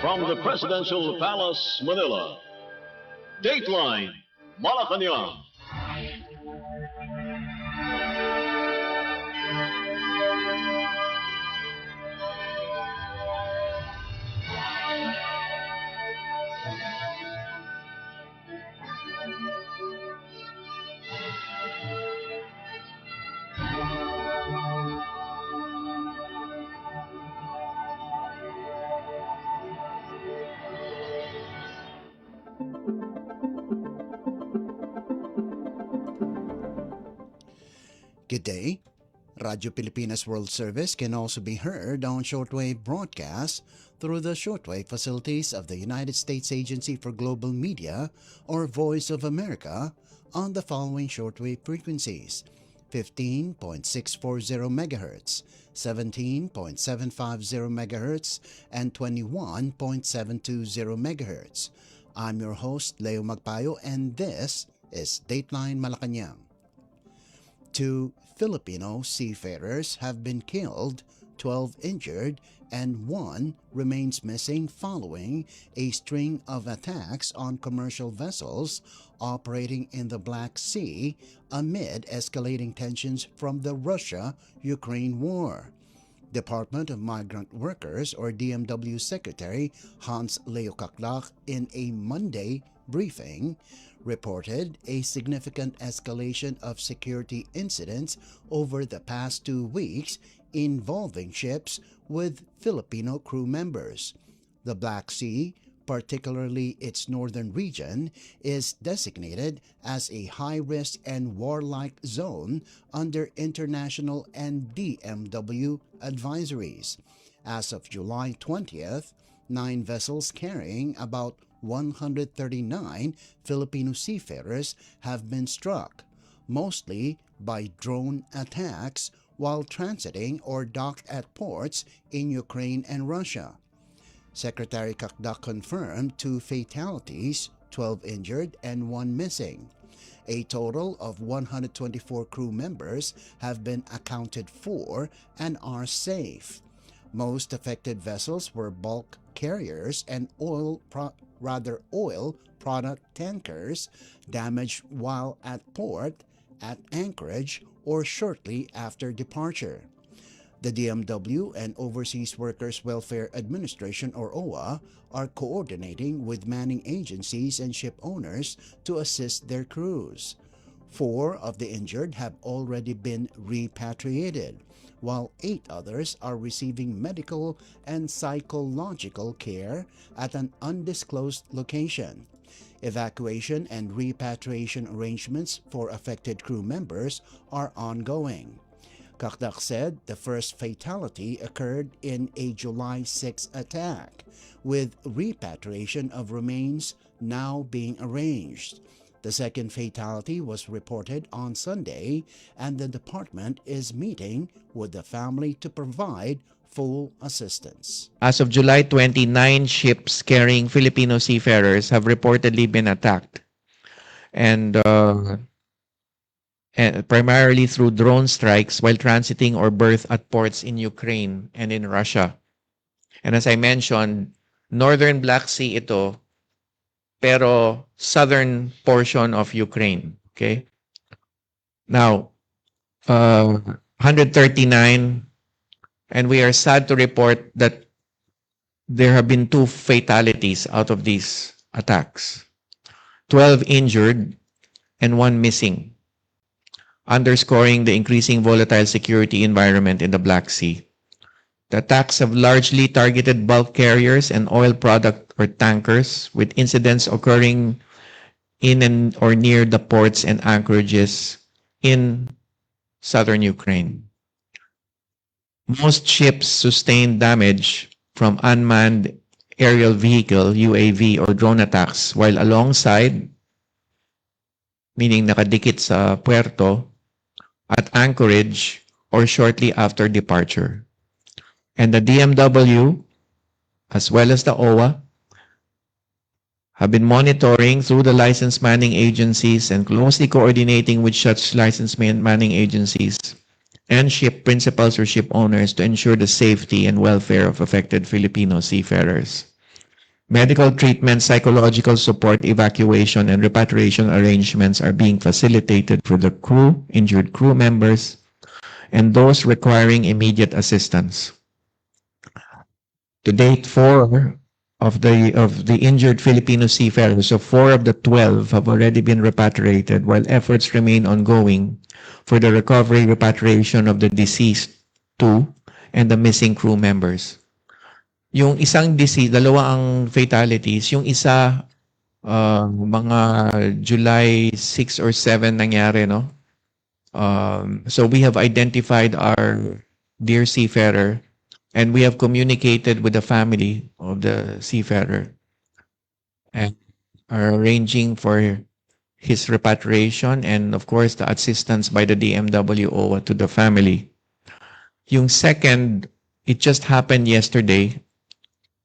From the Presidential Palace, Manila, Dateline Malacañang. Good day. Radio Pilipinas World Service can also be heard on shortwave broadcasts through the shortwave facilities of the United States Agency for Global Media or Voice of America on the following shortwave frequencies: 15.640 MHz, 17.750 MHz, and 21.720 MHz. I'm your host, Leo Magpayo, and this is Dateline Malacañang. 2 Filipino seafarers have been killed, 12 injured, and 1 remains missing following a string of attacks on commercial vessels operating in the Black Sea amid escalating tensions from the Russia-Ukraine war. Department of Migrant Workers or DMW Secretary Hans Leo Magpayo in a Monday briefing reported a significant escalation of security incidents over the past 2 weeks involving ships with Filipino crew members. The Black Sea, particularly its northern region, is designated as a high-risk and warlike zone under international and DMW advisories. As of July 20th, 9 vessels carrying about 139 Filipino seafarers have been struck, mostly by drone attacks while transiting or docked at ports in Ukraine and Russia. Secretary Magpayo confirmed 2 fatalities, 12 injured, and 1 missing. A total of 124 crew members have been accounted for and are safe. Most affected vessels were bulk carriers and oil product tankers damaged while at port, at anchorage, or shortly after departure. The DMW and Overseas Workers Welfare Administration or OWA are coordinating with manning agencies and ship owners to assist their crews. 4 of the injured have already been repatriated, while 8 others are receiving medical and psychological care at an undisclosed location. Evacuation and repatriation arrangements for affected crew members are ongoing. Magpayo said the first fatality occurred in a July 6 attack, with repatriation of remains now being arranged. The second fatality was reported on Sunday, and the department is meeting with the family to provide full assistance. As of July 29, ships carrying Filipino seafarers have reportedly been attacked, and primarily through drone strikes while transiting or berth at ports in Ukraine and in Russia. And as I mentioned, northern Black Sea ito, pero southern portion of Ukraine. Okay? Now, 139, and we are sad to report that there have been 2 fatalities out of these attacks. 12 injured and 1 missing, underscoring the increasing volatile security environment in the Black Sea. The attacks have largely targeted bulk carriers and oil product or tankers, with incidents occurring in and or near the ports and anchorages in southern Ukraine. Most ships sustained damage from unmanned aerial vehicle, UAV, or drone attacks, while alongside, meaning nakadikit sa puerto, at anchorage, or shortly after departure. And the DMW, as well as the OWA, have been monitoring through the licensed manning agencies and closely coordinating with such licensed manning agencies and ship principals or ship owners to ensure the safety and welfare of affected Filipino seafarers. Medical treatment, psychological support, evacuation, and repatriation arrangements are being facilitated for the crew, injured crew members, and those requiring immediate assistance. To date, four of the injured Filipino seafarers, so 4 of the 12 have already been repatriated, while efforts remain ongoing for the recovery repatriation of the deceased 2 and the missing crew members. Yung isang deceased, dalawa ang fatalities. Yung isa, mga July 6 or 7 nangyari, no? So we have identified our dear seafarer and we have communicated with the family of the seafarer and are arranging for his repatriation and of course the assistance by the DMWO to the family. Yung second, it just happened yesterday.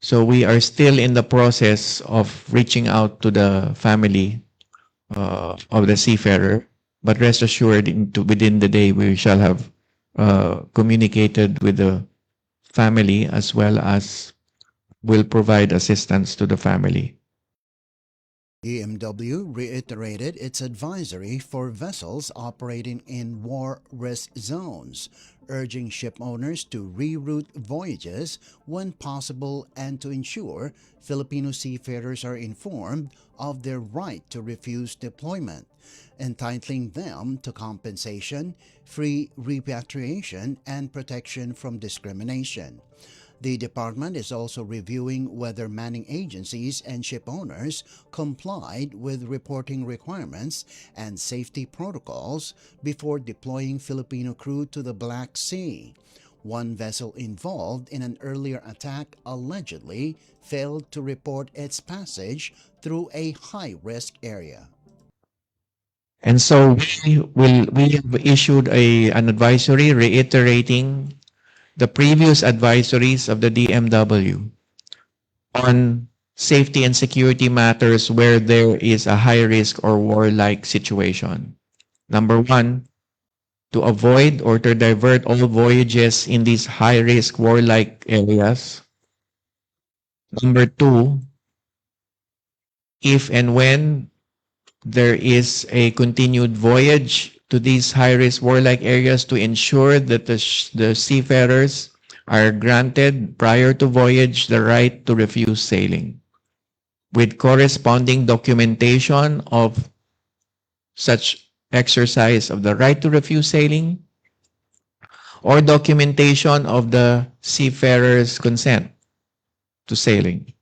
So we are still in the process of reaching out to the family of the seafarer. But rest assured, within the day, we shall have communicated with the family as well as will provide assistance to the family. DMW reiterated its advisory for vessels operating in war risk zones, urging ship owners to reroute voyages when possible and to ensure Filipino seafarers are informed of their right to refuse deployment, entitling them to compensation, free repatriation, and protection from discrimination. The department is also reviewing whether manning agencies and ship owners complied with reporting requirements and safety protocols before deploying Filipino crew to the Black Sea. One vessel involved in an earlier attack allegedly failed to report its passage through a high-risk area. And so we have issued an advisory reiterating the previous advisories of the DMW on safety and security matters where there is a high risk or warlike situation. Number 1, to avoid or to divert all voyages in these high risk warlike areas. Number 2, if and when there is a continued voyage to these high-risk warlike areas, to ensure that the seafarers are granted prior to voyage the right to refuse sailing with corresponding documentation of such exercise of the right to refuse sailing or documentation of the seafarer's consent to sailing.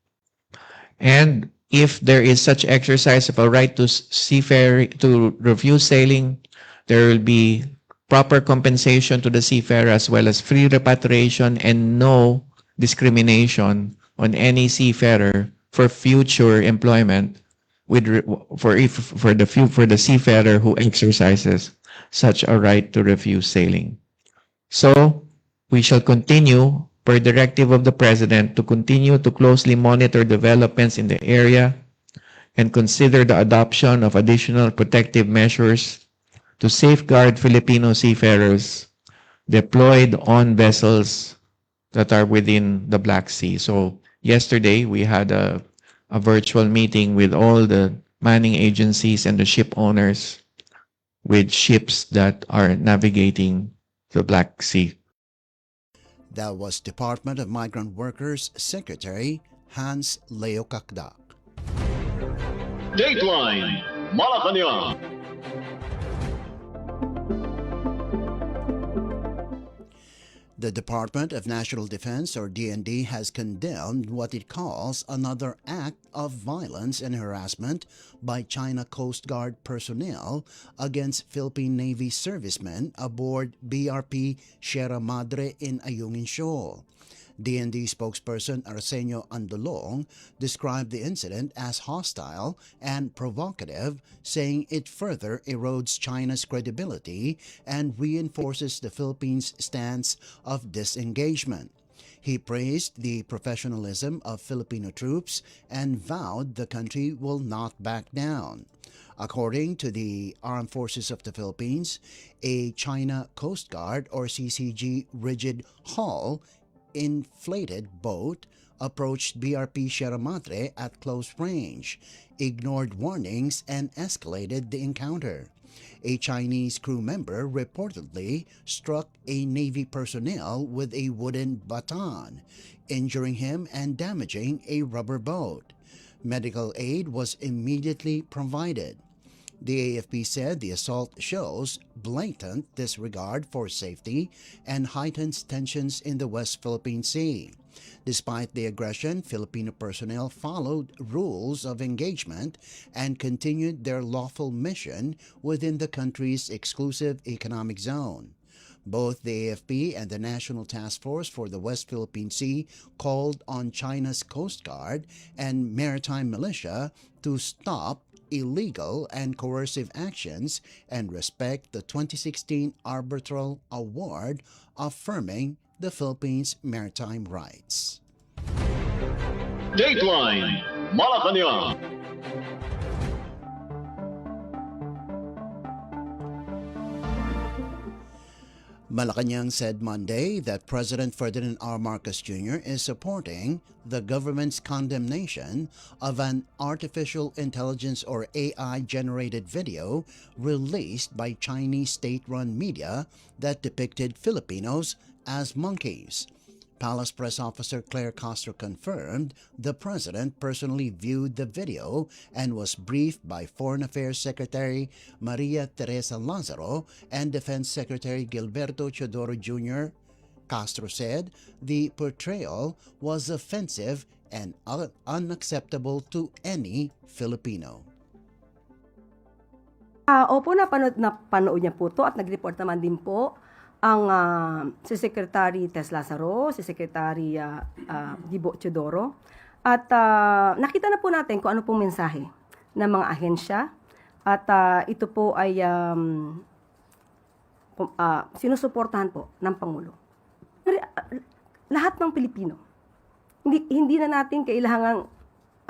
And if there is such exercise of a right to to refuse sailing, there will be proper compensation to the seafarer as well as free repatriation and no discrimination on any seafarer for future employment for the seafarer who exercises such a right to refuse sailing. So we shall continue per directive of the President to continue to closely monitor developments in the area and consider the adoption of additional protective measures to safeguard Filipino seafarers deployed on vessels that are within the Black Sea. So yesterday we had a virtual meeting with all the manning agencies and the ship owners with ships that are navigating the Black Sea. That was Department of Migrant Workers Secretary Hans Leo Kakdak. Dateline Malacañang. The Department of National Defense, or DND, has condemned what it calls another act of violence and harassment by China Coast Guard personnel against Philippine Navy servicemen aboard BRP Sierra Madre in Ayungin Shoal. DND spokesperson Arsenio Andolong described the incident as hostile and provocative, saying it further erodes China's credibility and reinforces the Philippines' stance of disengagement. He praised the professionalism of Filipino troops and vowed the country will not back down. According to the Armed Forces of the Philippines, a China Coast Guard or CCG rigid hull inflated boat approached BRP Sierra Madre at close range, ignored warnings, and escalated the encounter. A Chinese crew member reportedly struck a Navy personnel with a wooden baton, injuring him and damaging a rubber boat. Medical aid was immediately provided. The AFP said the assault shows blatant disregard for safety and heightens tensions in the West Philippine Sea. Despite the aggression, Filipino personnel followed rules of engagement and continued their lawful mission within the country's exclusive economic zone. Both the AFP and the National Task Force for the West Philippine Sea called on China's Coast Guard and maritime militia to stop illegal and coercive actions and respect the 2016 arbitral award affirming the Philippines' maritime rights. Dateline Malacañang. Malacañang said Monday that President Ferdinand R. Marcos Jr. is supporting the government's condemnation of an artificial intelligence or AI-generated video released by Chinese state-run media that depicted Filipinos as monkeys. Palace Press Officer Claire Castro confirmed the president personally viewed the video and was briefed by Foreign Affairs Secretary Maria Teresa Lazaro and Defense Secretary Gilberto Teodoro Jr. Castro said the portrayal was offensive and unacceptable to any Filipino. Opo, napanood niya po to at nag-report naman din po ang si Secretary Tess Lazaro, si Secretary Gibo Teodoro. At nakita na po natin kung ano pong mensahe ng mga ahensya. At ito po ay sinusuportahan po ng Pangulo. Lahat ng Pilipino. Hindi na natin kailangang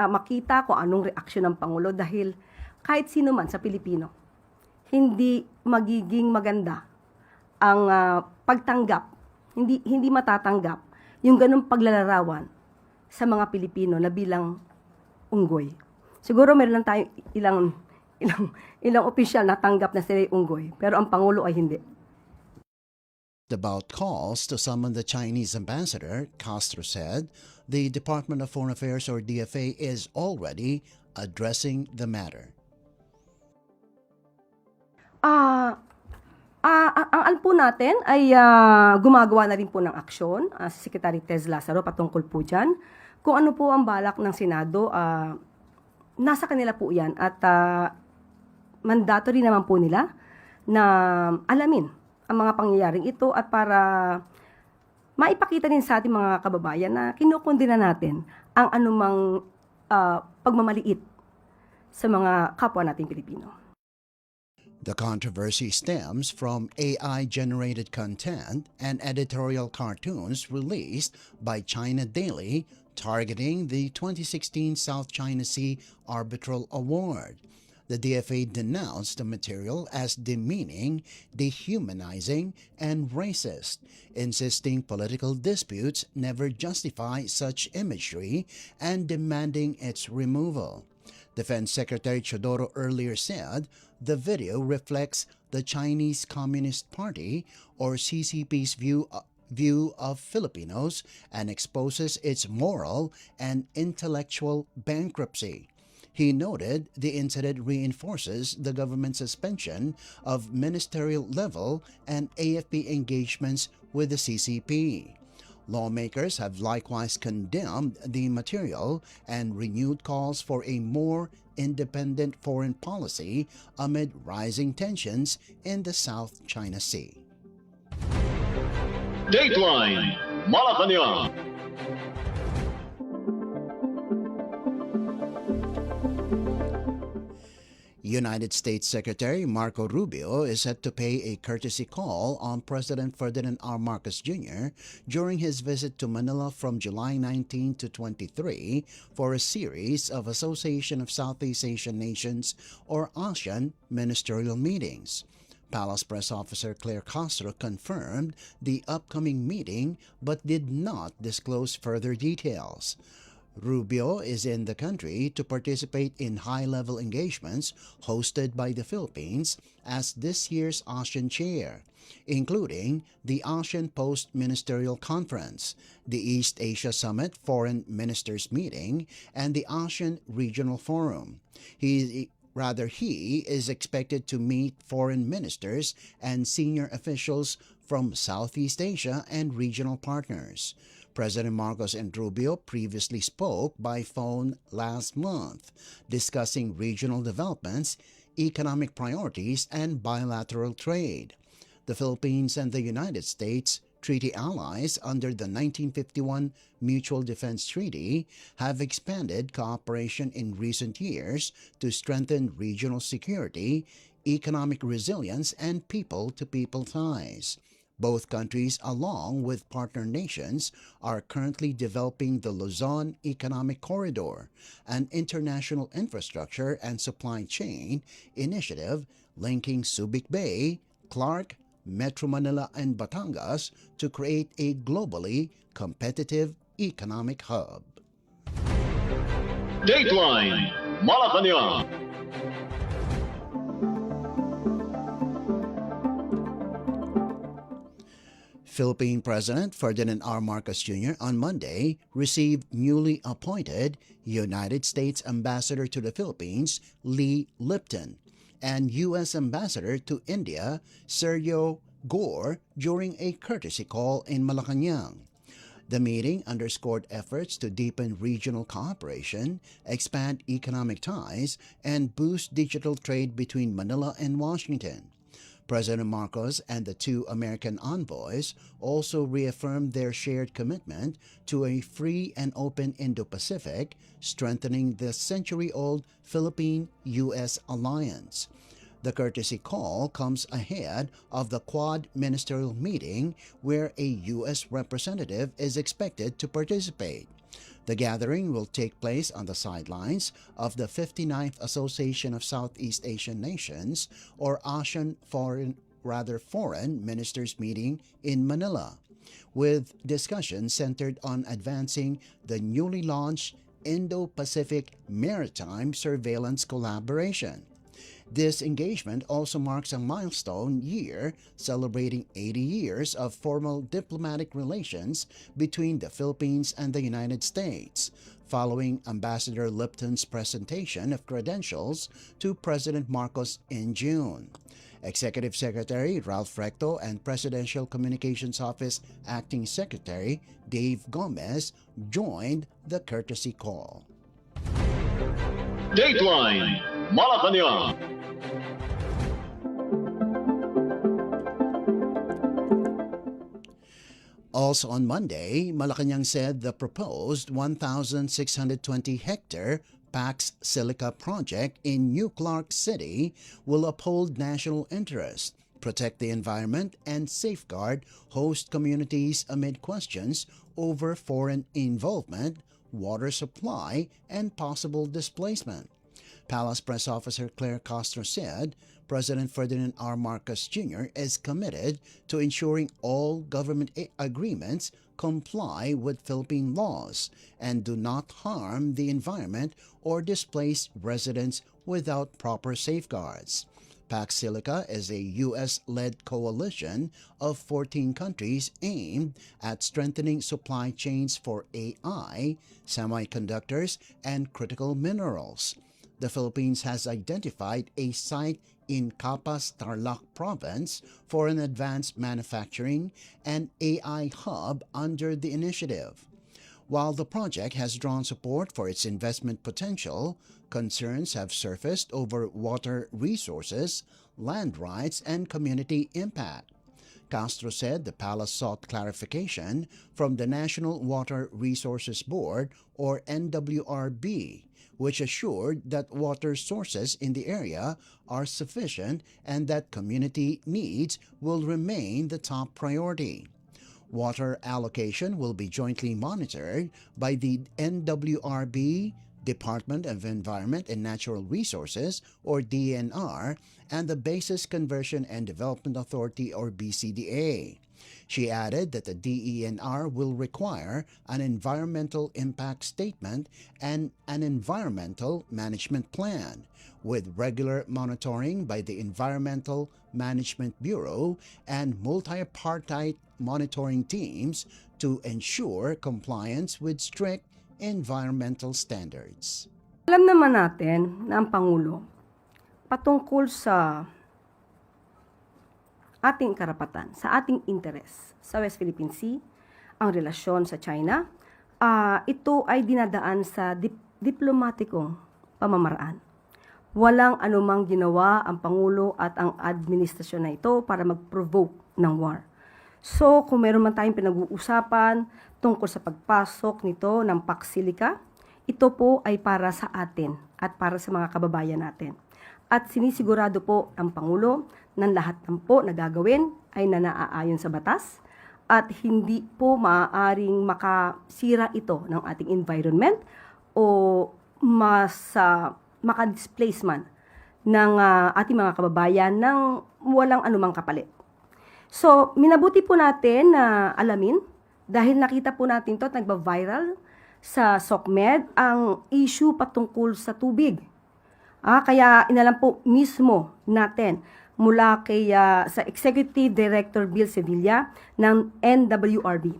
makita kung anong reaksyon ng Pangulo dahil kahit sino man sa Pilipino, hindi magiging maganda ang pagtanggap, hindi matatanggap yung ganung paglalarawan sa mga Pilipino na bilang unggoy. Siguro meron lang tayo ilang opisyal na tanggap na sila unggoy, pero ang Pangulo ay hindi. About calls to summon the Chinese ambassador, Castro said the Department of Foreign Affairs or DFA is already addressing the matter. Ang po natin ay gumagawa na rin po ng aksyon si Secretary Tess Lazaro patungkol po dyan. Kung ano po ang balak ng Senado, nasa kanila po yan at mandatory naman po nila na alamin ang mga pangyayaring ito at para maipakita din sa ating mga kababayan na kinukundina natin ang anumang pagmamaliit sa mga kapwa nating Pilipino. The controversy stems from AI-generated content and editorial cartoons released by China Daily targeting the 2016 South China Sea Arbitral Award. The DFA denounced the material as demeaning, dehumanizing, and racist, insisting political disputes never justify such imagery and demanding its removal. Defense Secretary Teodoro earlier said the video reflects the Chinese Communist Party or CCP's view of Filipinos and exposes its moral and intellectual bankruptcy. He noted the incident reinforces the government's suspension of ministerial-level and AFP engagements with the CCP. Lawmakers have likewise condemned the material and renewed calls for a more independent foreign policy amid rising tensions in the South China Sea. Dateline Malacañang. United States Secretary Marco Rubio is set to pay a courtesy call on President Ferdinand R. Marcos Jr. during his visit to Manila from July 19 to 23 for a series of Association of Southeast Asian Nations or ASEAN ministerial meetings. Palace Press Officer Claire Castro confirmed the upcoming meeting but did not disclose further details. Rubio is in the country to participate in high-level engagements hosted by the Philippines as this year's ASEAN chair, including the ASEAN Post-Ministerial Conference, the East Asia Summit Foreign Ministers Meeting, and the ASEAN Regional Forum. He is expected to meet foreign ministers and senior officials from Southeast Asia and regional partners. President Marcos and Rubio previously spoke by phone last month, discussing regional developments, economic priorities, and bilateral trade. The Philippines and the United States, treaty allies under the 1951 Mutual Defense Treaty, have expanded cooperation in recent years to strengthen regional security, economic resilience, and people-to-people ties. Both countries, along with partner nations, are currently developing the Luzon Economic Corridor, an international infrastructure and supply chain initiative linking Subic Bay, Clark, Metro Manila, and Batangas to create a globally competitive economic hub. Dateline Malacañang. Philippine President Ferdinand R. Marcos Jr. on Monday received newly appointed United States Ambassador to the Philippines, Lee Lipton, and U.S. Ambassador to India, Sergio Gore, during a courtesy call in Malacañang. The meeting underscored efforts to deepen regional cooperation, expand economic ties, and boost digital trade between Manila and Washington. President Marcos and the two American envoys also reaffirmed their shared commitment to a free and open Indo-Pacific, strengthening the century-old Philippine-U.S. alliance. The courtesy call comes ahead of the Quad ministerial meeting where a U.S. representative is expected to participate. The gathering will take place on the sidelines of the 59th Association of Southeast Asian Nations, or ASEAN Foreign Ministers meeting in Manila, with discussions centered on advancing the newly launched Indo-Pacific Maritime Surveillance Collaboration. This engagement also marks a milestone year celebrating 80 years of formal diplomatic relations between the Philippines and the United States, following Ambassador Lipton's presentation of credentials to President Marcos in June. Executive Secretary Ralph Recto and Presidential Communications Office Acting Secretary Dave Gomez joined the courtesy call. Dateline Malacañang. Also on Monday, Malacañang said the proposed 1,620-hectare Pax Silica project in New Clark City will uphold national interest, protect the environment, and safeguard host communities amid questions over foreign involvement, water supply, and possible displacement. Palace Press Officer Claire Castro said President Ferdinand R. Marcos Jr. is committed to ensuring all government agreements comply with Philippine laws and do not harm the environment or displace residents without proper safeguards. Pax Silica is a U.S.-led coalition of 14 countries aimed at strengthening supply chains for AI, semiconductors, and critical minerals. The Philippines has identified a site in Capas, Tarlac Province for an advanced manufacturing and AI hub under the initiative. While the project has drawn support for its investment potential, concerns have surfaced over water resources, land rights, and community impact. Castro said the palace sought clarification from the National Water Resources Board, or NWRB, which assured that water sources in the area are sufficient and that community needs will remain the top priority. Water allocation will be jointly monitored by the NWRB, Department of Environment and Natural Resources, or DNR, and the Basis Conversion and Development Authority, or BCDA. She added that the DENR will require an environmental impact statement and an environmental management plan, with regular monitoring by the Environmental Management Bureau and multi-party monitoring teams to ensure compliance with strict environmental standards. Alam naman natin na ang Pangulo patungkol sa ating karapatan, sa ating interes sa West Philippine Sea, ang relasyon sa China, ito ay dinadaan sa diplomatikong pamamaraan. Walang anumang ginawa ang Pangulo at ang administrasyon na ito para mag-provoke ng war. So, kung meron man tayong pinag-uusapan tungkol sa pagpasok nito ng Paksilica, ito po ay para sa atin at para sa mga kababayan natin. At sinisigurado po ng Pangulo na lahat ng po na gagawin ay nanaayon sa batas at hindi po maaaring makasira ito ng ating environment o maka-displace man ng ating mga kababayan ng walang anumang kapalit. So, minabuti po natin na alamin dahil nakita po natin ito at nagba-viral sa SOCMED ang issue patungkol sa tubig. Kaya inalam po mismo natin mula sa Executive Director Bill Sevilla ng NWRB.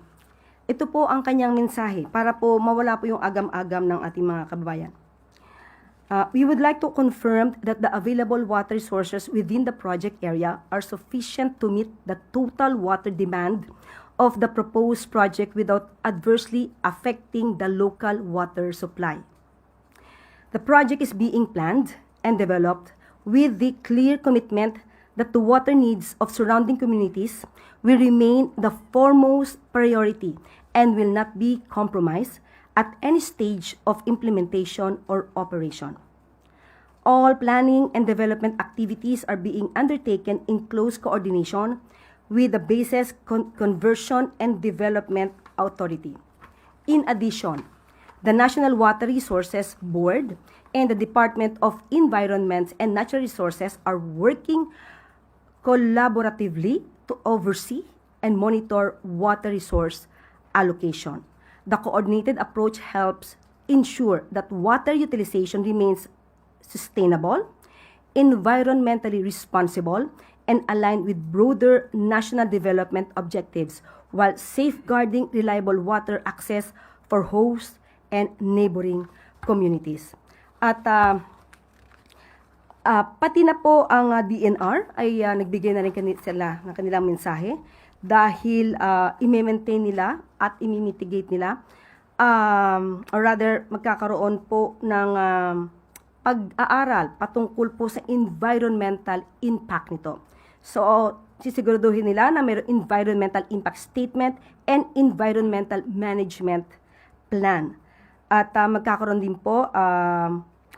Ito po ang kanyang mensahe para po mawala po yung agam-agam ng ating mga kababayan. We would like to confirm that the available water sources within the project area are sufficient to meet the total water demand of the proposed project without adversely affecting the local water supply. The project is being planned and developed with the clear commitment that the water needs of surrounding communities will remain the foremost priority and will not be compromised at any stage of implementation or operation. All planning and development activities are being undertaken in close coordination with the Basis Conversion and Development Authority. In addition, the National Water Resources Board and the Department of Environment and Natural Resources are working collaboratively to oversee and monitor water resource allocation. The coordinated approach helps ensure that water utilization remains sustainable, environmentally responsible, and aligned with broader national development objectives while safeguarding reliable water access for host and neighboring communities. At pati na po ang DNR ay nagbigay na rin sila ng kanilang mensahe dahil i-maintain nila at i-mitigate nila or rather magkakaroon po ng pag-aaral patungkol po sa environmental impact nito. So, sisiguraduhin nila na mayroong environmental impact statement and environmental management plan. At magkakaroon din po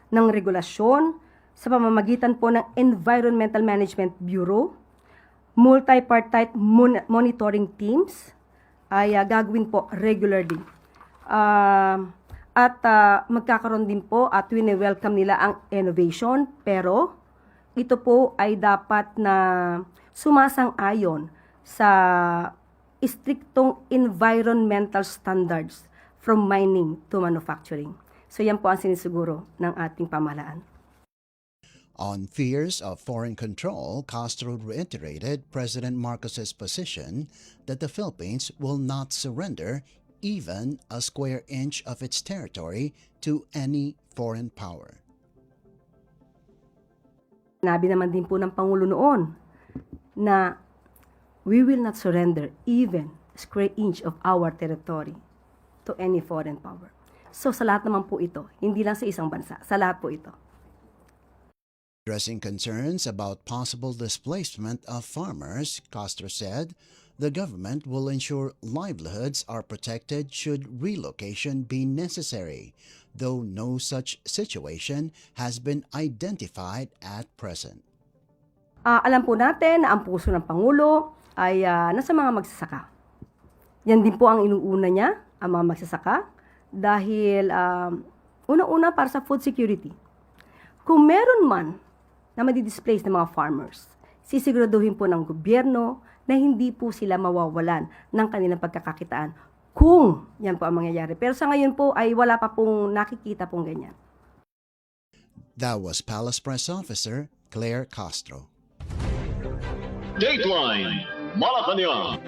ng regulasyon sa pamamagitan po ng Environmental Management Bureau, multi-partite monitoring teams ay gagawin po regularly. Magkakaroon din po at wini-welcome nila ang innovation, pero ito po ay dapat na sumasang-ayon sa istriktong environmental standards from mining to manufacturing. So yan po ang sinisiguro ng ating pamahalaan. On fears of foreign control, Castro reiterated President Marcos's position that the Philippines will not surrender even a square inch of its territory to any foreign power. Sinabi naman din po ng Pangulo noon na we will not surrender even a square inch of our territory to any foreign power. So sa lahat naman po ito, hindi lang sa isang bansa, sa lahat po ito. Addressing concerns about possible displacement of farmers, Castro said, the government will ensure livelihoods are protected should relocation be necessary, though no such situation has been identified at present. Alam po natin na ang puso ng Pangulo ay nasa mga magsasaka. Yan din po ang inuuna niya, ang mga magsasaka, dahil Una-una para sa food security. Kung meron man na madi-displace ng mga farmers, sisiguraduhin po ng gobyerno na hindi po sila mawawalan ng kanilang pagkakakitaan kung yan po ang mangyayari. Pero sa ngayon po ay wala pa pong nakikita pong ganyan. That was Palace Press Officer Claire Castro. Dateline Malacañang.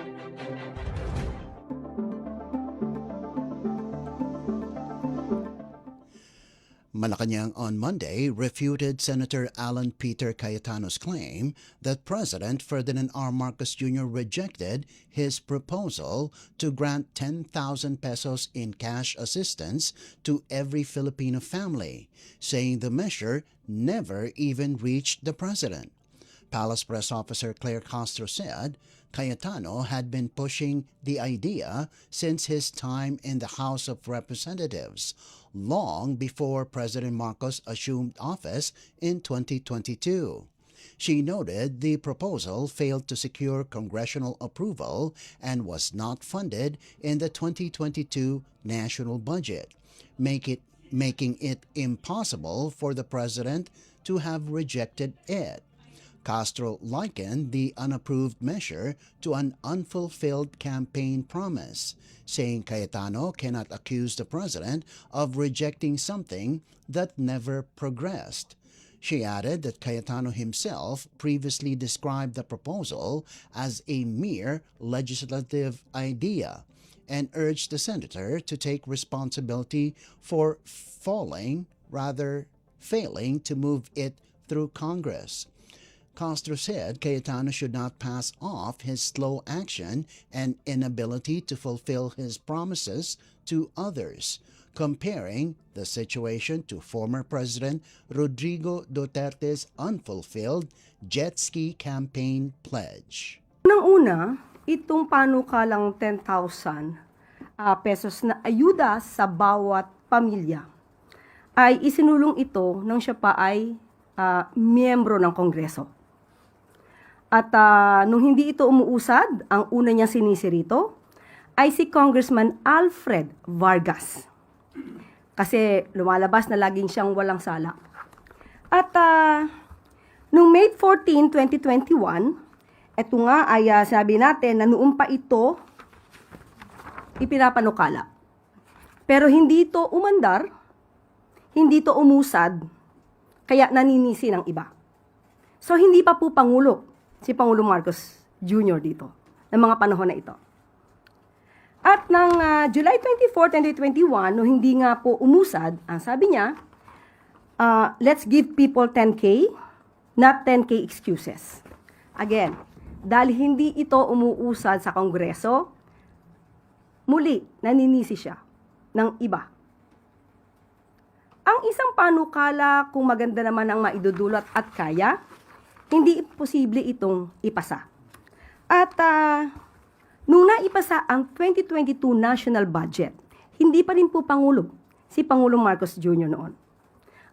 Malacañang on Monday refuted Senator Alan Peter Cayetano's claim that President Ferdinand R. Marcos Jr. rejected his proposal to grant 10,000 pesos in cash assistance to every Filipino family, saying the measure never even reached the President. Palace Press Officer Claire Castro said Cayetano had been pushing the idea since his time in the House of Representatives, long before President Marcos assumed office in 2022. She noted the proposal failed to secure congressional approval and was not funded in the 2022 national budget, making it impossible for the president to have rejected it. Castro likened the unapproved measure to an unfulfilled campaign promise, saying Cayetano cannot accuse the president of rejecting something that never progressed. She added that Cayetano himself previously described the proposal as a mere legislative idea and urged the senator to take responsibility for failing to move it through Congress. Castro said Cayetano should not pass off his slow action and inability to fulfill his promises to others, comparing the situation to former President Rodrigo Duterte's unfulfilled jet ski campaign pledge. Unang-una, itong panukalang 10,000 pesos na ayuda sa bawat pamilya ay isinulong ito nang siya pa ay miyembro ng Kongreso. At nung hindi ito umuusad, ang una niyang sinisi rito ay si Congressman Alfred Vargas. Kasi lumalabas na laging siyang walang sala. At nung May 14, 2021, ito nga ay sabi natin na noon pa ito ipinapanukala. Pero hindi ito umandar, hindi ito umusad, kaya naninisi ng iba. So hindi pa po Pangulo si Pangulong Marcos Jr. dito, ng mga panahon na ito. At ng July 24, 2021, no hindi nga po umusad, ang sabi niya, let's give people 10K, not 10K excuses. Again, dahil hindi ito umuusad sa Kongreso, muli, naninisi siya ng iba. Ang isang panukala, kung maganda naman ang maidudulot at kaya, hindi posible itong ipasa. At nung naipasa ang 2022 national budget, hindi pa rin po Pangulo si Pangulong Marcos Jr. noon.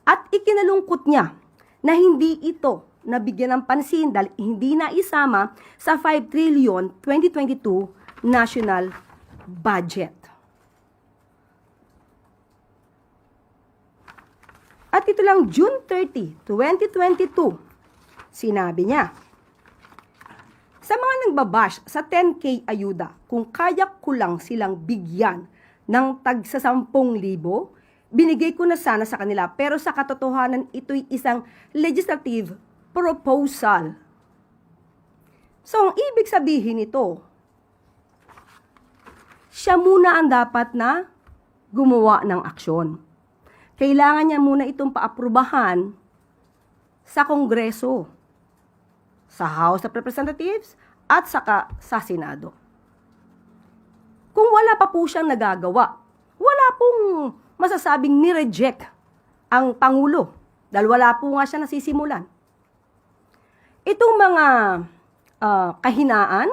At ikinalungkot niya na hindi ito nabigyan ng pansin dahil hindi na isama sa 5 trillion 2022 national budget. At ito lang June 30, 2022, sinabi niya, sa mga nagbabash sa 10K ayuda, kung kaya ko lang silang bigyan ng tagsa 10,000, binigay ko na sana sa kanila. Pero sa katotohanan, ito'y isang legislative proposal. So, ang ibig sabihin nito, siya muna ang dapat na gumawa ng aksyon. Kailangan niya muna itong paaprubahan sa Kongreso, sa House of Representatives, at saka sa Senado. Kung wala pa po siyang nagagawa, wala pong masasabing ni-reject ang Pangulo, dahil wala po nga siya nasisimulan. Itong mga kahinaan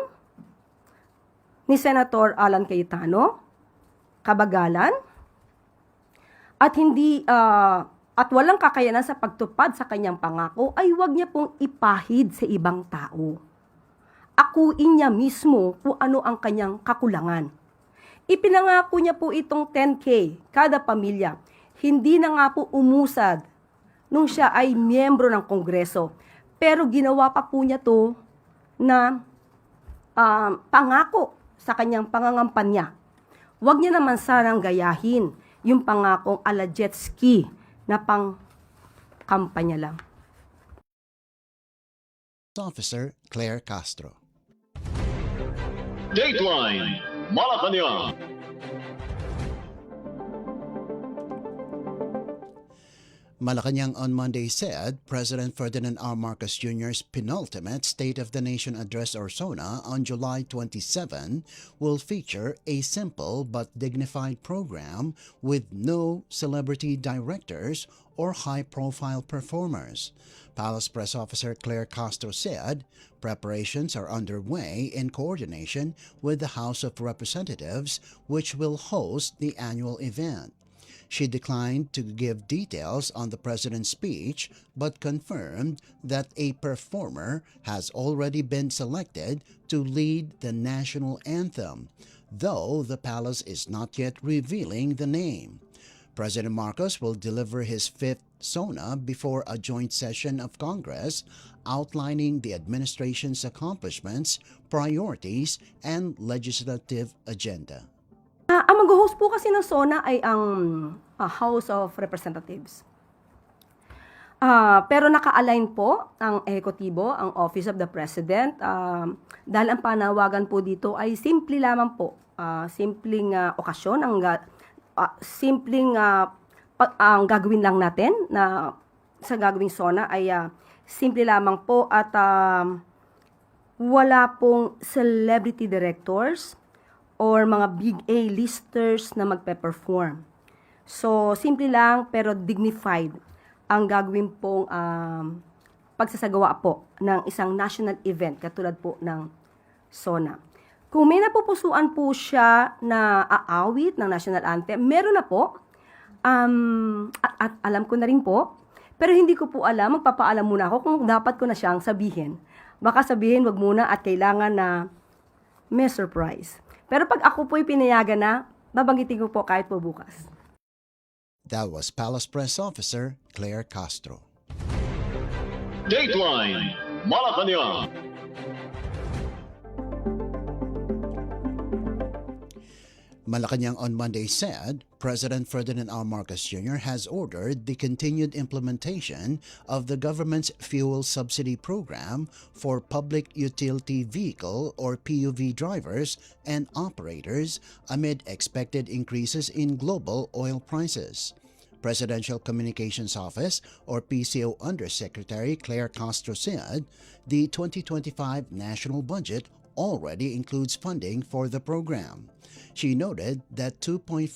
ni Senator Alan Cayetano, kabagalan, at at walang kakayanan sa pagtupad sa kanyang pangako, ay huwag niya pong ipahid sa ibang tao. Akuin niya mismo kung ano ang kanyang kakulangan. Ipinangako niya po itong 10K kada pamilya. hindi na nga po umusad nung siya ay miyembro ng Kongreso. Pero ginawa pa po niya to na pangako sa kanyang pangangampanya. Huwag niya naman sanang gayahin yung pangakong ala jet ski na pang kampanya lang. Officer Claire Castro. Dateline Malacañang. Malacañang on Monday said President Ferdinand R. Marcos Jr.'s penultimate State of the Nation Address or SONA on July 27 will feature a simple but dignified program with no celebrity directors or high-profile performers. Palace Press Officer Claire Castro said preparations are underway in coordination with the House of Representatives, which will host the annual event. She declined to give details on the president's speech but confirmed that a performer has already been selected to lead the national anthem, though the palace is not yet revealing the name. President Marcos will deliver his fifth SONA before a joint session of Congress outlining the administration's accomplishments, priorities, and legislative agenda. Ang mag-host po kasi ng SONA ay ang House of Representatives. Pero naka-align po ang ehekutibo, ang Office of the President, dahil ang panawagan po dito ay simple lamang po, simpleng okasyon, ang gagawin lang natin na sa gagawing SONA ay simple lamang po at wala pong celebrity directors or mga big A-listers na magpe-perform. So, simple lang pero dignified ang gagawin pong pagsasagawa po ng isang national event katulad po ng SONA. Kung may napupusuan po siya na aawit ng national anthem, meron na po. At alam ko na rin po, pero hindi ko po alam, magpapaalam muna ako kung dapat ko na siyang sabihin. Baka sabihin, wag muna at kailangan na may surprise. Pero pag ako po'y pinayagan na, babanggitin ko po kahit po bukas. That was Palace Press Officer Claire Castro. Dateline Malacañang. Malacañang on Monday said President Ferdinand R. Marcos Jr. has ordered the continued implementation of the government's fuel subsidy program for public utility vehicle or PUV drivers and operators amid expected increases in global oil prices. Presidential Communications Office or PCO Undersecretary Claire Castro said the 2025 national budget already includes funding for the program. She noted that 2.5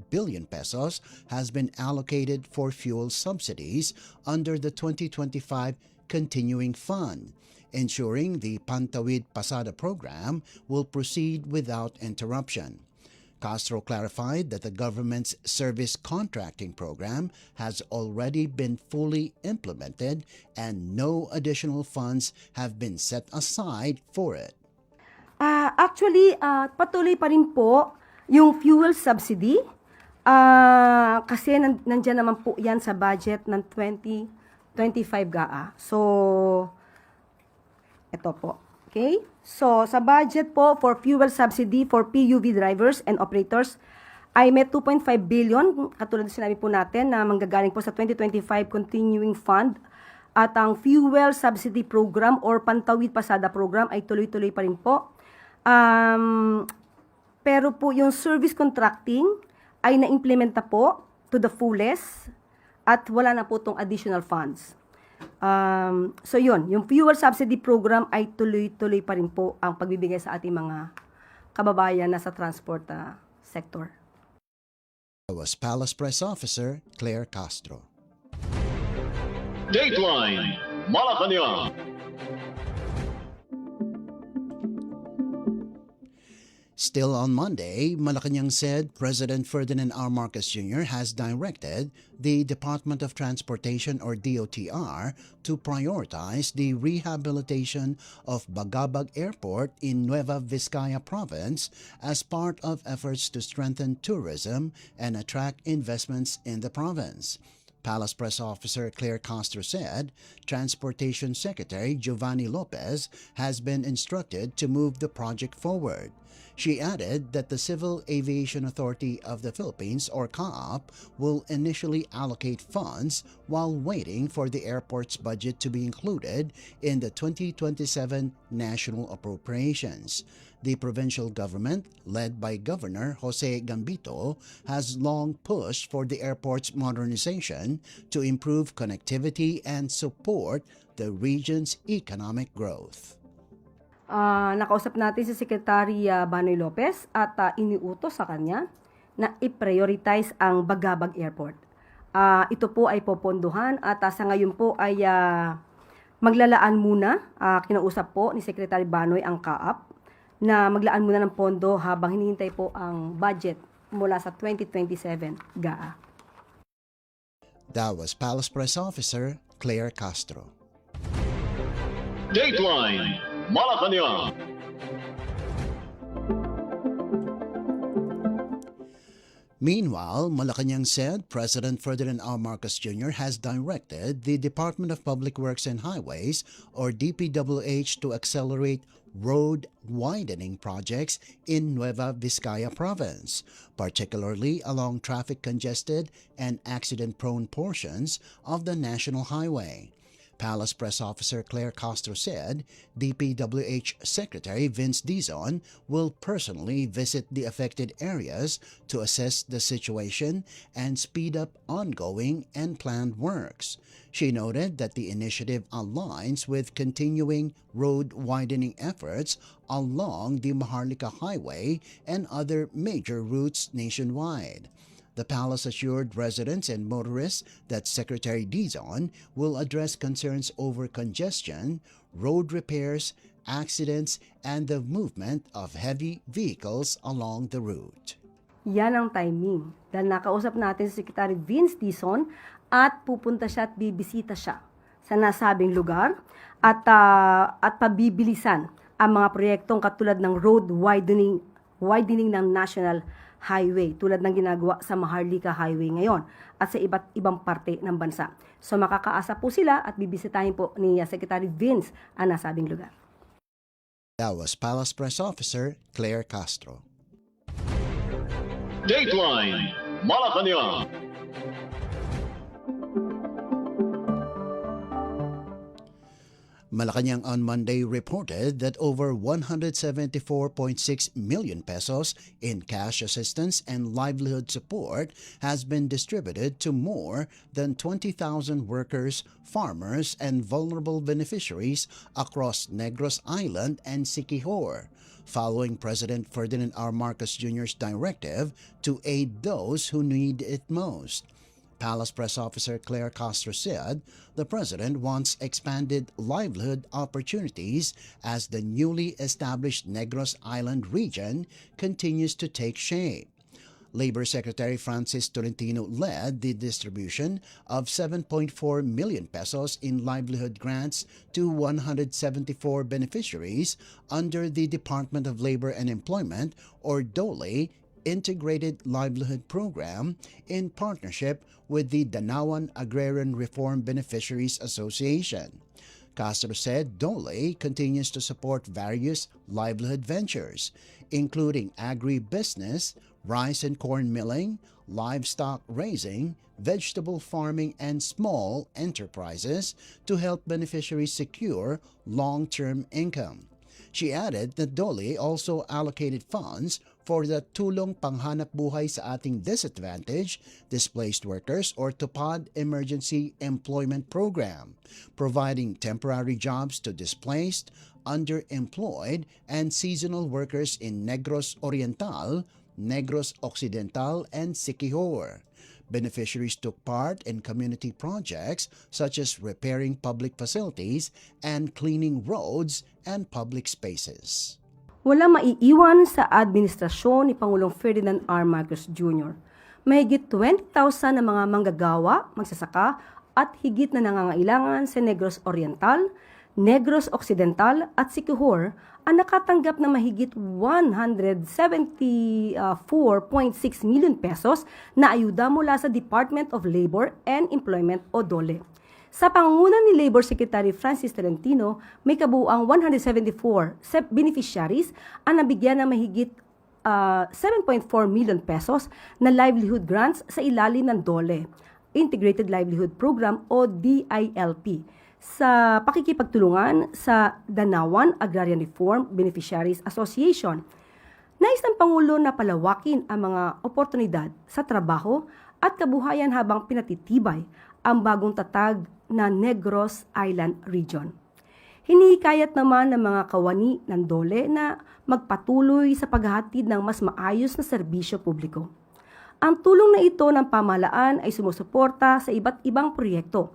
billion pesos has been allocated for fuel subsidies under the 2025 Continuing Fund, ensuring the Pantawid Pasada program will proceed without interruption. Castro clarified that the government's service contracting program has already been fully implemented and no additional funds have been set aside for it. Actually, patuloy pa rin po yung fuel subsidy kasi nandiyan naman po yan sa budget ng 2025 GAA. So, ito po. Okay? So, sa budget po for fuel subsidy for PUV drivers and operators ay may 2.5 billion, katulad na sinabi po natin, na manggagaling po sa 2025 Continuing Fund. At ang fuel subsidy program or Pantawid Pasada program ay tuloy-tuloy pa rin po. Pero po yung service contracting ay na-implementa po to the fullest at wala na po itong additional funds. So yun, yung fuel subsidy program ay tuloy-tuloy pa rin po ang pagbibigay sa ating mga kababayan na sa transport sector. That was Palace Press Officer Claire Castro. Dateline Malacañang. Still on Monday, Malacañang said President Ferdinand R. Marcos Jr. has directed the Department of Transportation or DOTR to prioritize the rehabilitation of Bagabag Airport in Nueva Vizcaya Province as part of efforts to strengthen tourism and attract investments in the province. Palace Press Officer Claire Castro said Transportation Secretary Giovanni Lopez has been instructed to move the project forward. She added that the Civil Aviation Authority of the Philippines, or CAAP, will initially allocate funds while waiting for the airport's budget to be included in the 2027 national appropriations. The provincial government, led by Governor Jose Gambito, has long pushed for the airport's modernization to improve connectivity and support the region's economic growth. Nakausap natin si Secretary Banoy Lopez at iniutos sa kanya na i-prioritize ang Bagabag Airport. Ito po ay popondohan at sa ngayon po ay maglalaan muna, kinausap po ni Secretary Banoy ang CAAP na maglaan muna ng pondo habang hinihintay po ang budget mula sa 2027 GAA. That was Palace Press Officer Claire Castro. Dateline Malacañang. Meanwhile, Malacañang said President Ferdinand R. Marcos Jr. has directed the Department of Public Works and Highways, or DPWH, to accelerate road widening projects in Nueva Vizcaya Province, particularly along traffic-congested and accident-prone portions of the National Highway. Palace Press Officer Claire Castro said DPWH Secretary Vince Dizon will personally visit the affected areas to assess the situation and speed up ongoing and planned works. She noted that the initiative aligns with continuing road widening efforts along the Maharlika Highway and other major routes nationwide. The palace assured residents and motorists that Secretary Dizon will address concerns over congestion, road repairs, accidents, and the movement of heavy vehicles along the route. Yan ang timing dahil nakausap natin si Secretary Vince Dizon at pupunta siya at bibisita siya sa nasabing lugar at pabibilisan ang mga proyektong katulad ng road widening ng National Highway tulad ng ginagawa sa Maharlika Highway ngayon at sa iba't ibang parte ng bansa. So makakaasa po sila at bibisitahin po ni Secretary Vince ang nasabing lugar. That was Palace Press Officer Claire Castro. Dateline Malacañang. Malacañang on Monday reported that over 174.6 million pesos in cash assistance and livelihood support has been distributed to more than 20,000 workers, farmers, and vulnerable beneficiaries across Negros Island and Siquijor, following President Ferdinand R. Marcos Jr.'s directive to aid those who need it most. Palace Press Officer Claire Castro said the president wants expanded livelihood opportunities as the newly established Negros Island region continues to take shape. Labor Secretary Francis Tolentino led the distribution of 7.4 million pesos in livelihood grants to 174 beneficiaries under the Department of Labor and Employment, or DOLE, Integrated Livelihood Program in partnership with the Danawan Agrarian Reform Beneficiaries Association. Castro said DOLE continues to support various livelihood ventures, including agribusiness, rice and corn milling, livestock raising, vegetable farming, and small enterprises to help beneficiaries secure long-term income. She added that DOLE also allocated funds for the Tulong Panghanap Buhay sa Ating Disadvantaged Displaced Workers, or TUPAD Emergency Employment Program, providing temporary jobs to displaced, underemployed, and seasonal workers in Negros Oriental, Negros Occidental, and Siquijor. Beneficiaries took part in community projects such as repairing public facilities and cleaning roads and public spaces. Walang maiiwan sa administrasyon ni Pangulong Ferdinand R. Marcos Jr. Mahigit 20,000 na mga manggagawa, magsasaka at higit na nangangailangan sa Negros Oriental, Negros Occidental at Siquijor ang nakatanggap ng mahigit 174.6 million pesos na ayuda mula sa Department of Labor and Employment o DOLE. Sa pangunguna ni Labor Secretary Francis Tolentino, may kabuuang 174 beneficiaries ang nabigyan ng mahigit 7.4 million pesos na livelihood grants sa ilalim ng DOLE, Integrated Livelihood Program o DILP, sa pakikipagtulungan sa Danawan Agrarian Reform Beneficiaries Association. Nais ng Pangulo na palawakin ang mga oportunidad sa trabaho at kabuhayan habang pinatitibay ang bagong tatag na Negros Island Region. Hinihikayat naman ng mga kawani ng DOLE na magpatuloy sa paghahatid ng mas maayos na serbisyo publiko. Ang tulong na ito ng pamahalaan ay sumusuporta sa iba't ibang proyekto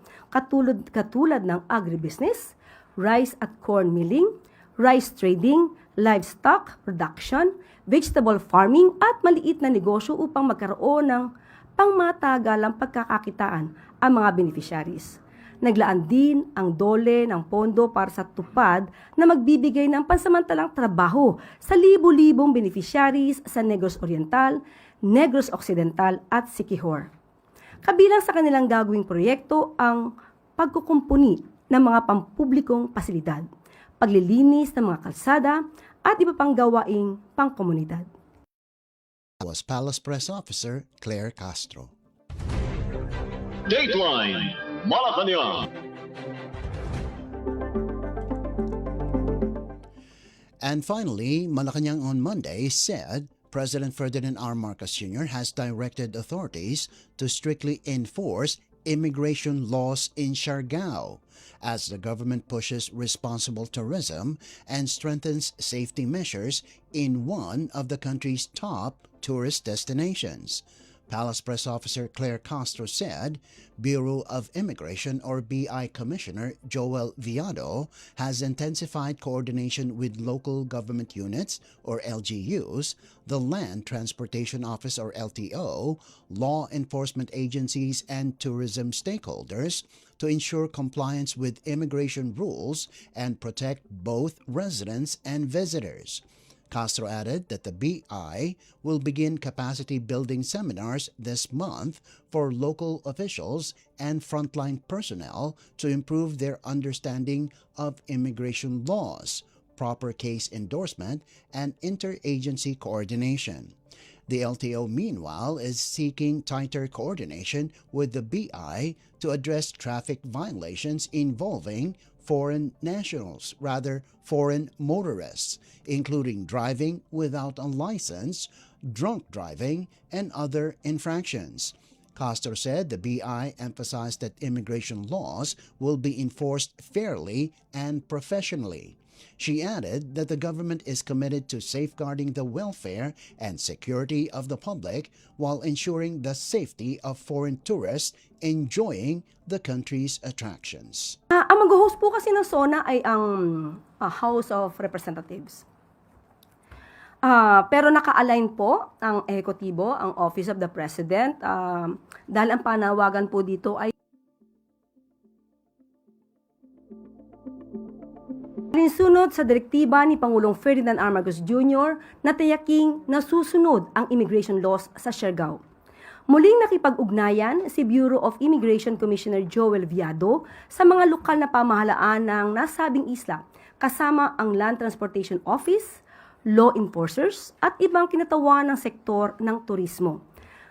katulad ng agribusiness, rice at corn milling, rice trading, livestock production, vegetable farming at maliit na negosyo upang magkaroon ng pangmatagalang pagkakakitaan ang mga beneficiaries. Naglaan din ang DOLE ng pondo para sa tupad na magbibigay ng pansamantalang trabaho sa libu-libong beneficiaries sa Negros Oriental, Negros Occidental at Siquijor. Kabilang sa kanilang gagawing proyekto ang pagkukumpuni ng mga pampublikong pasilidad, paglilinis ng mga kalsada at iba pang gawaing pangkomunidad. Was Palace Press Officer Claire Castro. Dateline Malacañang. And finally, Malacañang on Monday said President Ferdinand R. Marcos Jr. has directed authorities to strictly enforce immigration laws in Siargao as the government pushes responsible tourism and strengthens safety measures in one of the country's top tourist destinations. Palace Press Officer Claire Castro said Bureau of Immigration or BI Commissioner Joel Viado has intensified coordination with local government units or LGUs, the Land Transportation Office or LTO, law enforcement agencies and tourism stakeholders to ensure compliance with immigration rules and protect both residents and visitors. Castro added that the BI will begin capacity building seminars this month for local officials and frontline personnel to improve their understanding of immigration laws, proper case endorsement, and interagency coordination. The LTO, meanwhile, is seeking tighter coordination with the BI to address traffic violations involving foreign motorists, including driving without a license, drunk driving, and other infractions. Castro said the BI emphasized that immigration laws will be enforced fairly and professionally. She added that the government is committed to safeguarding the welfare and security of the public while ensuring the safety of foreign tourists enjoying the country's attractions. Ang mag-host po kasi ng SONA ay ang House of Representatives. Pero naka-align po ang ehekutibo, ang Office of the President, dahil ang panawagan po dito ay alinsunod sa direktiba ni Pangulong Ferdinand R. Marcos Jr. na tiyaking nasusunod ang immigration laws sa Siargao. Muling nakipag-ugnayan si Bureau of Immigration Commissioner Joel Viado sa mga lokal na pamahalaan ng nasabing isla, kasama ang Land Transportation Office, law enforcers at ibang kinatawan ng sektor ng turismo.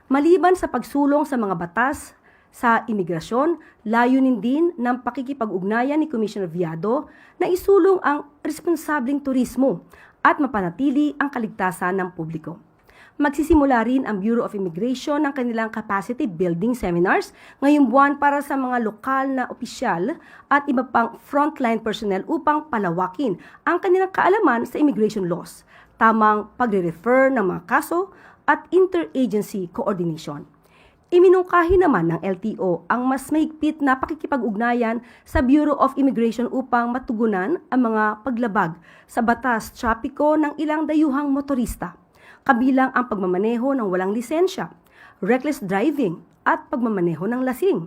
Maliban sa pagsulong sa mga batas sa imigrasyon, layunin din ng pakikipag-ugnayan ni Commissioner Viado na isulong ang responsableng turismo at mapanatili ang kaligtasan ng publiko. Magsisimula rin ang Bureau of Immigration ng kanilang capacity building seminars ngayong buwan para sa mga lokal na opisyal at iba pang frontline personnel upang palawakin ang kanilang kaalaman sa immigration laws, tamang pagre-refer ng mga kaso at interagency coordination. Iminungkahi naman ng LTO ang mas mahigpit na pakikipag-ugnayan sa Bureau of Immigration upang matugunan ang mga paglabag sa batas trapiko ng ilang dayuhang motorista, kabilang ang pagmamaneho ng walang lisensya, reckless driving at pagmamaneho ng lasing.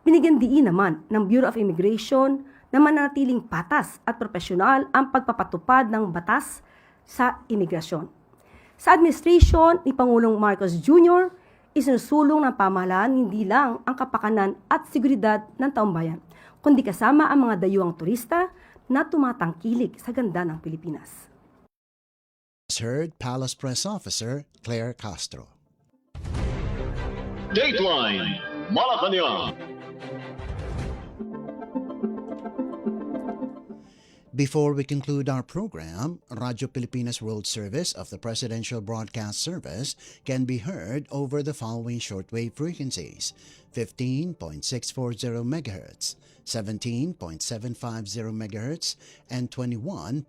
Binigyan diin naman ng Bureau of Immigration na mananatiling patas at profesional ang pagpapatupad ng batas sa imigrasyon. Sa administrasyon ni Pangulong Marcos Jr., isinusulong ng pamahalaan hindi lang ang kapakanan at seguridad ng taumbayan, kundi kasama ang mga dayuhang turista na tumatangkilik sa ganda ng Pilipinas. Heard Palace Press Officer Claire Castro. Dateline Malacañang. Before we conclude our program, Radyo Pilipinas World Service of the Presidential Broadcast Service can be heard over the following shortwave frequencies: 15.640 MHz, 17.750 MHz, and 21.720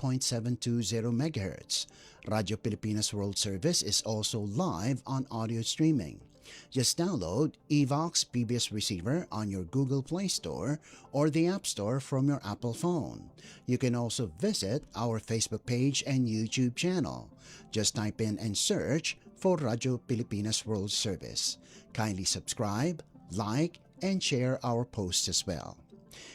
MHz. Radyo Pilipinas World Service is also live on audio streaming. Just download Evox PBS Receiver on your Google Play Store or the App Store from your Apple phone. You can also visit our Facebook page and YouTube channel. Just type in and search for Radyo Pilipinas World Service. Kindly subscribe, like, and share our posts as well.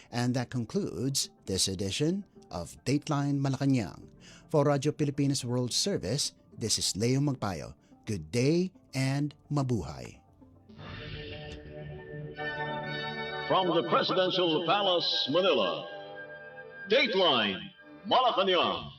And that concludes this edition of Dateline Malacañang. For Radyo Pilipinas World Service, this is Leo Magpayo. Good day and mabuhay. From the Presidential Palace, Manila, Dateline Malacañang.